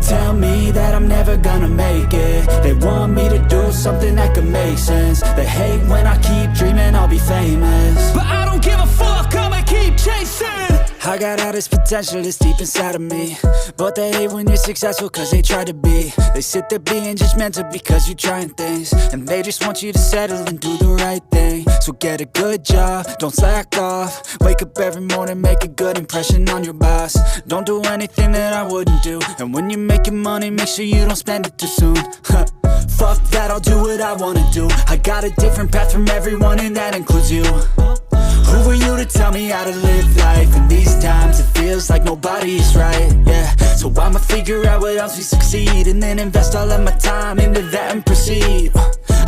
tell me that I'm never gonna make it. They want me to do something that could make sense. They hate when I keep dreaming I'll be famous, but I don't give a fuck, I'ma keep chasing. I got all this potential that's deep inside of me, but they hate when you're successful cause they try to be. They sit there being judgmental because you're trying things, and they just want you to settle and do the right thing. So get a good job, don't slack off. Wake up every morning, make a good impression on your boss. Don't do anything that I wouldn't do, and when you're making money, make sure you don't spend it too soon. Fuck that, I'll do what I wanna do. I got a different path from everyone, and that includes you. Who are you to tell me how to live life? In these times it feels like nobody's right, yeah. So I'ma figure out what else we succeed, and then invest all of my time into that and proceed.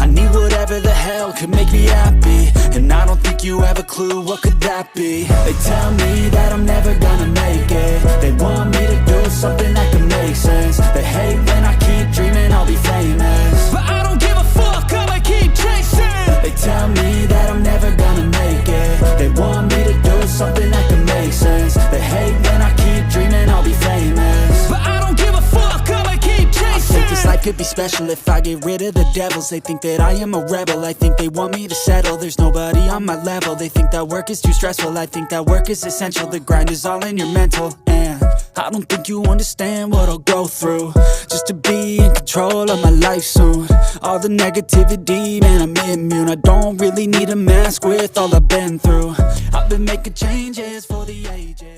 I need whatever the hell could make me happy, and I don't think you have a clue what could that be. They tell me that I'm never gonna make it. They want me to do something that could make sense. They hate when I keep dreaming I'll be famous, but I don't give a fuck, I'ma keep chasing. They tell me that I'm never gonna make it. They want me to do something that can make sense. They hate when I keep dreaming I'll be famous, but I don't give a fuck, I'ma keep chasing. I think this life could be special if I get rid of the devils. They think that I am a rebel, I think they want me to settle. There's nobody on my level, they think that work is too stressful. I think that work is essential, the grind is all in your mental. And I don't think you understand what I'll go through just to be in control of my life soon. All the negativity, man, I'm immune. I don't really need a mask with all I've been through. I've been making changes for the ages.